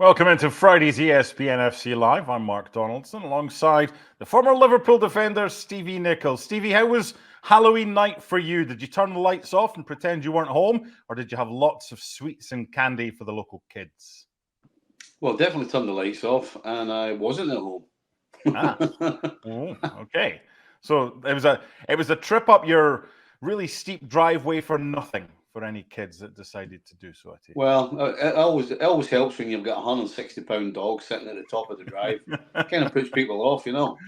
Welcome into Friday's ESPN FC Live. I'm Mark Donaldson, alongside the former Liverpool defender, Stevie Nicol. Stevie, how was Halloween night for you? Did you turn the lights off and pretend you weren't home, or did you have lots of sweets and candy for the local kids? Well, definitely turned the lights off, and I wasn't at home. Okay. So it was a trip up your really steep driveway for nothing for any kids that decided to do so. I take Well, it always helps when you've got a £160 dog sitting at the top of the drive. Kind of puts people off, you know.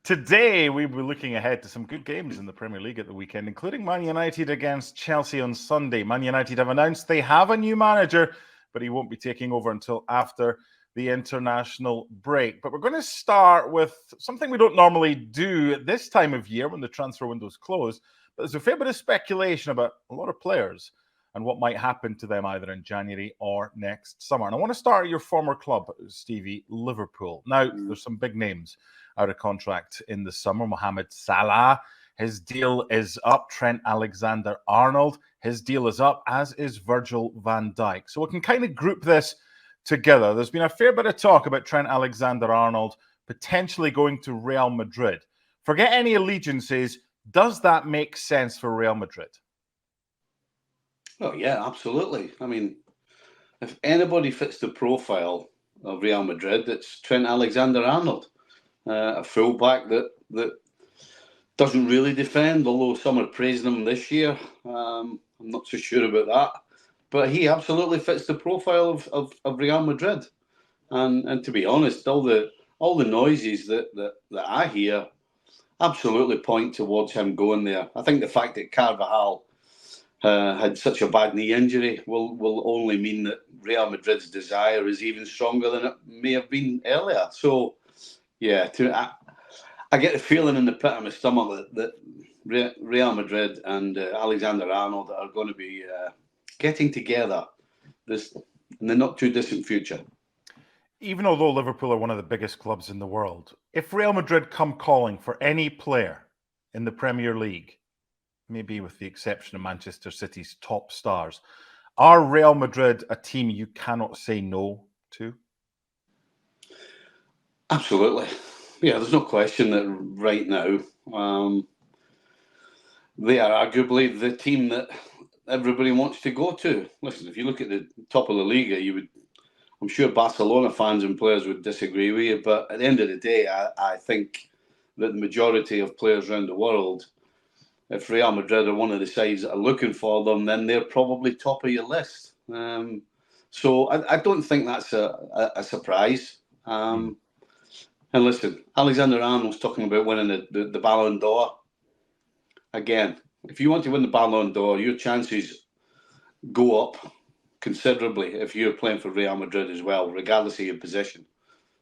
Today, we will be looking ahead to some good games in the Premier League at the weekend, including Man United against Chelsea on Sunday. Man United have announced they have a new manager, but he won't be taking over until after the international break. But we're going to start with something we don't normally do at this time of year when the transfer window's closed. But there's a fair bit of speculation about a lot of players and what might happen to them either in January or next summer. And I want to start at your former club, Stevie, Liverpool. Now, there's some big names out of contract in the summer. Mohamed Salah, his deal is up. Trent Alexander-Arnold, his deal is up, as is Virgil van Dijk. So we can kind of group this together. There's been a fair bit of talk about Trent Alexander-Arnold potentially going to Real Madrid. Forget any allegiances. Does that make sense for Real Madrid? Oh, yeah, absolutely. I mean, if anybody fits the profile of Real Madrid, it's Trent Alexander-Arnold, a fullback that doesn't really defend, although some are praising him this year. I'm not so sure about that. But he absolutely fits the profile of Real Madrid. And to be honest, all the noises that I hear absolutely point towards him going there. I think the fact that Carvajal had such a bad knee injury will only mean that Real Madrid's desire is even stronger than it may have been earlier. So, yeah, I get the feeling in the pit of my stomach that Real Madrid and Alexander-Arnold are going to be getting together in the not too distant future. Even although Liverpool are one of the biggest clubs in the world, if Real Madrid come calling for any player in the Premier League, maybe with the exception of Manchester City's top stars, are Real Madrid a team you cannot say no to? Absolutely. Yeah, there's no question that right now they are arguably the team that everybody wants to go to. Listen, if you look at the top of the Liga, I'm sure Barcelona fans and players would disagree with you, but at the end of the day, I think that the majority of players around the world, if Real Madrid are one of the sides that are looking for them, then they're probably top of your list. So I don't think that's a surprise. And listen, Alexander-Arnold's talking about winning the Ballon d'Or. Again, if you want to win the Ballon d'Or, your chances go up considerably if you're playing for Real Madrid as well, regardless of your position.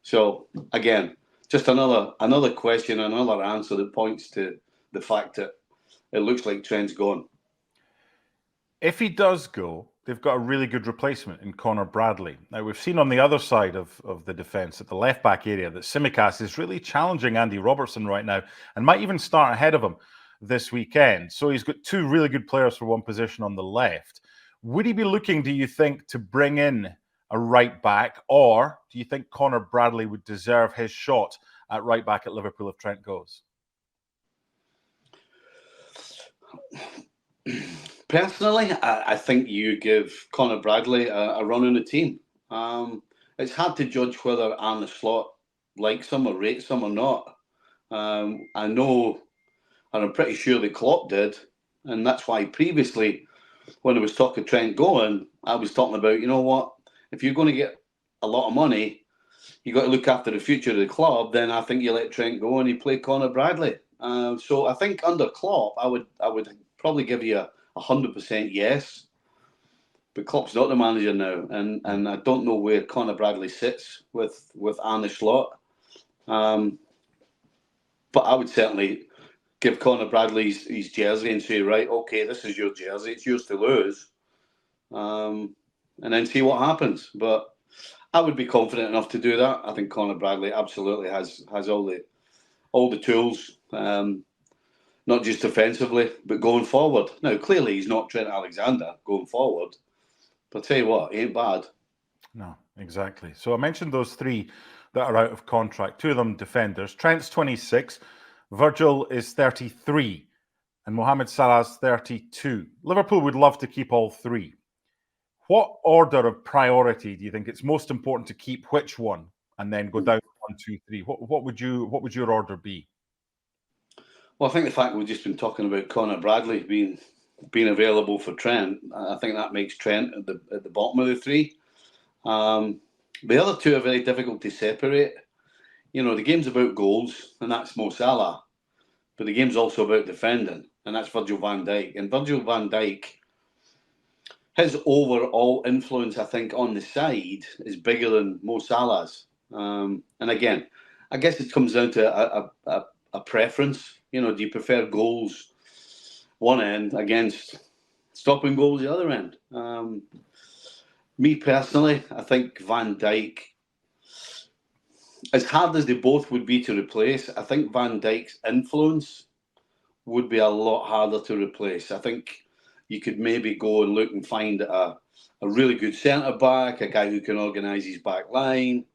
So, again, just another question, another answer that points to the fact that it looks like Trent's gone. If he does go, they've got a really good replacement in Connor Bradley. Now, we've seen on the other side of the defence, at the left-back area, that Tsimikas is really challenging Andy Robertson right now and might even start ahead of him this weekend. So he's got two really good players for one position on the left. Would he be looking, do you think, to bring in a right-back, or do you think Connor Bradley would deserve his shot at right-back at Liverpool if Trent goes? Personally, I think you give Connor Bradley a run in the team. It's hard to judge whether Arne Slot likes him or rates him or not. I know, and I'm pretty sure that Klopp did, and that's why previously, when I was talking Trent going, I was talking about, you know what, if you're going to get a lot of money, you got to look after the future of the club, then I think you let Trent go and you play Connor Bradley. So I think under Klopp, I would probably give you 100% yes. But Klopp's not the manager now, and I don't know where Connor Bradley sits with Arne Slot. But I would certainly give Connor Bradley his jersey and say, right, okay, this is your jersey, it's yours to lose, and then see what happens. But I would be confident enough to do that. I think Connor Bradley absolutely has all the tools, not just defensively, but going forward. Now, clearly, he's not Trent Alexander going forward, but I'll tell you what, he ain't bad. No, exactly. So I mentioned those three that are out of contract. Two of them defenders. Trent's 26, Virgil is 33, and Mohamed Salah's 32. Liverpool would love to keep all three. What order of priority do you think it's most important to keep which one, and then go down 1, 2, 3? What would your order be? Well, I think the fact we've just been talking about Connor Bradley being available for Trent, I think that makes Trent at the bottom of the three. The other two are very difficult to separate. You know, the game's about goals, and that's Mo Salah, but the game's also about defending, and that's Virgil van Dijk. And Virgil van Dijk, his overall influence, I think, on the side is bigger than Mo Salah's. And again, I guess it comes down to a preference. You know, do you prefer goals one end against stopping goals the other end? Me personally, I think Van Dijk, as hard as they both would be to replace, I think Van Dijk's influence would be a lot harder to replace. I think you could maybe go and look and find a really good centre-back, a guy who can organise his back line.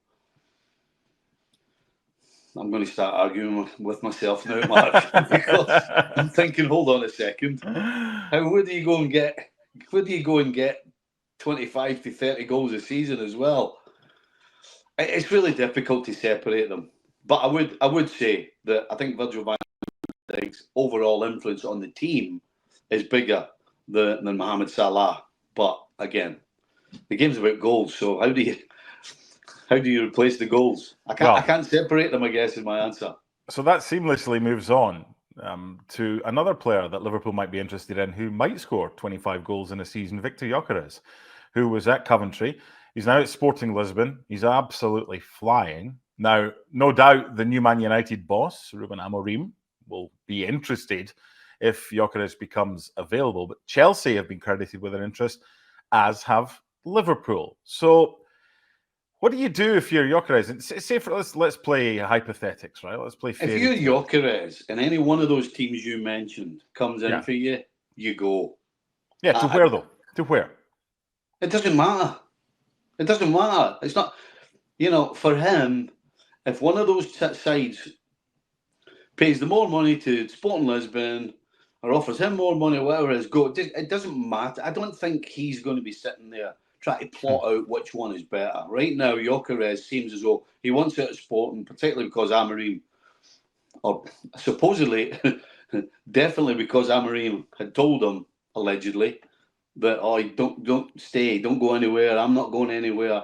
I'm going to start arguing with myself now, Mark, because I'm thinking, hold on a second. Where do you go and get 25 to 30 goals a season as well? It's really difficult to separate them. But I would say that I think Virgil van Dijk's overall influence on the team is bigger than Mohamed Salah. But again, the game's about goals. So how do you replace the goals? I can't separate them, I guess, is my answer. So that seamlessly moves on to another player that Liverpool might be interested in, who might score 25 goals in a season, Viktor Gyokeres, who was at Coventry. He's now at Sporting Lisbon. He's absolutely flying. Now, no doubt the new Man United boss, Ruben Amorim, will be interested if Gyokeres becomes available. But Chelsea have been credited with an interest, as have Liverpool. So what do you do if you're Gyokeres? Say let's play hypothetics, right? Let's play. If you're Gyokeres and any one of those teams you mentioned comes in for you, you go. Yeah, to where though? To where? It doesn't matter. It doesn't matter. It's not. You know, for him, if one of those sides pays the more money to Sporting Lisbon or offers him more money, whatever it is, go. It doesn't matter. I don't think he's going to be sitting there trying to plot out which one is better. Right now, Gyokeres seems as though he wants it at Sporting, particularly because Amorim, or supposedly, definitely because Amorim had told him, allegedly, that, don't stay, don't go anywhere, I'm not going anywhere.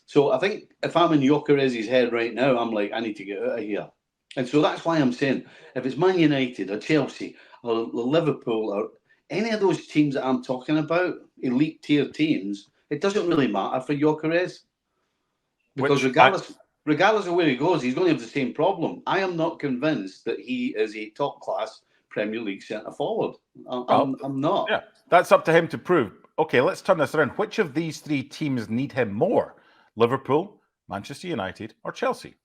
So I think if I'm in Gyokeres' head right now, I'm like, I need to get out of here. And so that's why I'm saying, if it's Man United or Chelsea or Liverpool or any of those teams that I'm talking about, elite tier teams, it doesn't really matter for Gyokeres. Because regardless of where he goes, he's going to have the same problem. I am not convinced that he is a top-class Premier League centre-forward. I'm not. Yeah, that's up to him to prove. Okay, let's turn this around. Which of these three teams need him more? Liverpool, Manchester United, or Chelsea?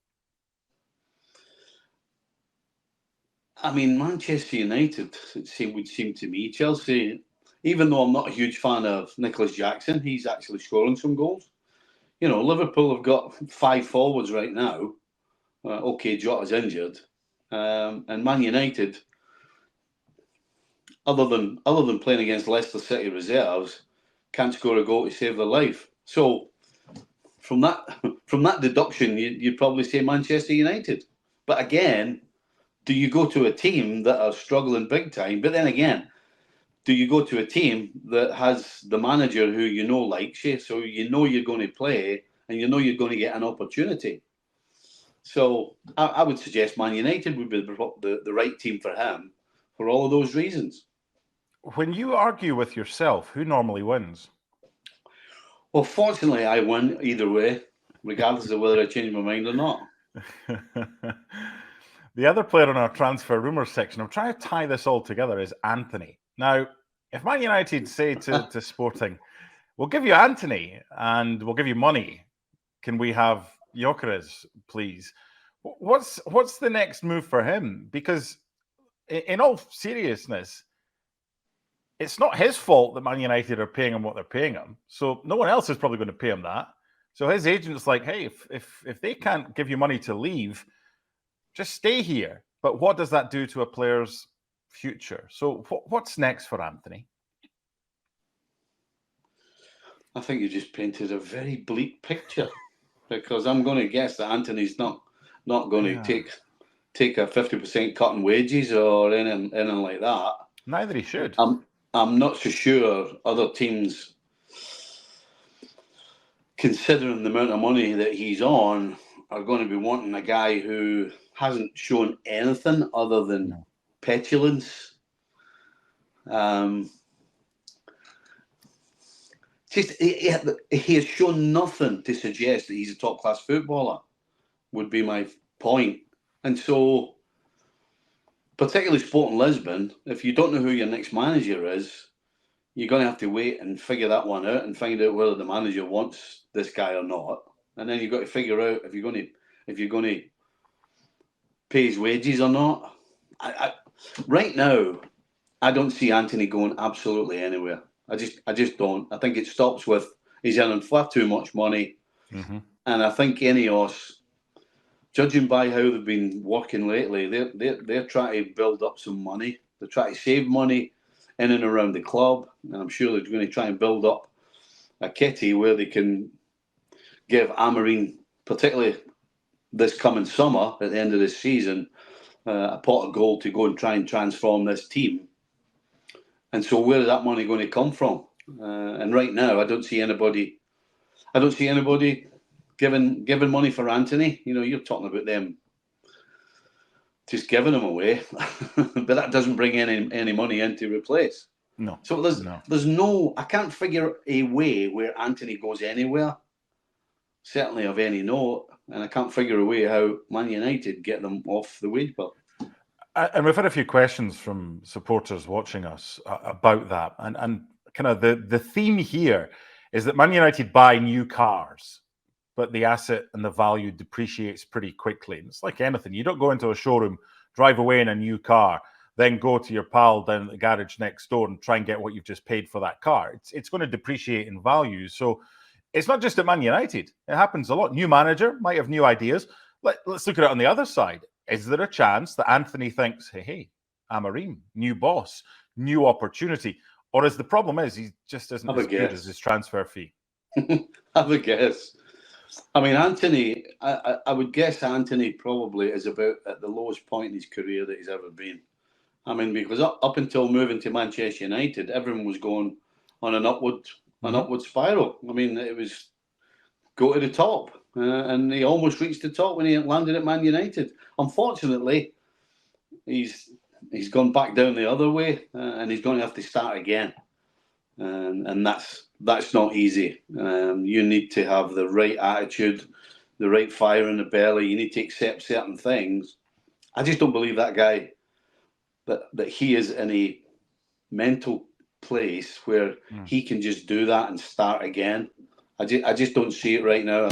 I mean, Manchester United, would seem to me. Chelsea, even though I'm not a huge fan of Nicholas Jackson, he's actually scoring some goals. You know, Liverpool have got 5 forwards right now. Okay, Jota's injured. And Man United, other than playing against Leicester City reserves, can't score a goal to save their life. So from that deduction, you'd probably say Manchester United. But again, do you go to a team that are struggling big time? But then again, do you go to a team that has the manager who you know likes you, so you know you're going to play and you know you're going to get an opportunity? So I would suggest Man United would be the right team for him for all of those reasons. When you argue with yourself, who normally wins? Well, fortunately, I win either way, regardless of whether I change my mind or not. The other player in our transfer rumours section, I'm trying to tie this all together, is Antony. Now, if Man United say to Sporting, we'll give you Antony and we'll give you money, can we have Gyokeres, please? What's the next move for him? Because in all seriousness, it's not his fault that Man United are paying him what they're paying him. So no one else is probably going to pay him that. So his agent's like, hey, if they can't give you money to leave, just stay here. But what does that do to a player's future? So what's next for Antony? I think you just painted a very bleak picture, because I'm going to guess that Antony's not going to take a 50% cut in wages or anything like that. Neither he should. I'm not so sure other teams, considering the amount of money that he's on, are going to be wanting a guy who hasn't shown anything other than petulance. Just he has shown nothing to suggest that he's a top-class footballer, would be my point. And so, particularly Sporting Lisbon, if you don't know who your next manager is, you're going to have to wait and figure that one out and find out whether the manager wants this guy or not. And then you've got to figure out if you're going to pay his wages or not. Right now, I don't see Antony going absolutely anywhere. I just don't. I think it stops with he's earning far too much money. Mm-hmm. And I think Ineos, judging by how they've been working lately, they're trying to build up some money. They're trying to save money in and around the club. And I'm sure they're going to try and build up a kitty where they can give Amorim, particularly this coming summer, at the end of this season, a pot of gold to go and try and transform this team. And so where is that money going to come from? And right now, I don't see anybody giving money for Antony. You know, you're talking about them just giving him away, but that doesn't bring any money in to replace. No. So there's no. I can't figure a way where Antony goes anywhere, certainly of any note, and I can't figure a way how Man United get them off the wage bill. And we've had a few questions from supporters watching us about that. And kind of the theme here is that Man United buy new cars, but the asset and the value depreciates pretty quickly. And it's like anything. You don't go into a showroom, drive away in a new car, then go to your pal down at the garage next door and try and get what you've just paid for that car. It's going to depreciate in value. So it's not just at Man United. It happens a lot. New manager might have new ideas. Let's look at it on the other side. Is there a chance that Antony thinks, hey, Amorim, new boss, new opportunity? Or is the problem is he just isn't as good as his transfer fee? Have a guess. I mean, Antony, I would guess Antony probably is about at the lowest point in his career that he's ever been. I mean, because up until moving to Manchester United, everyone was going on an upward spiral. I mean, it was go to the top. And he almost reached the top when he landed at Man United. Unfortunately, he's gone back down the other way, and he's going to have to start again. And that's not easy. You need to have the right attitude, the right fire in the belly. You need to accept certain things. I just don't believe that guy, that he is in a mental place where he can just do that and start again. I just don't see it right now.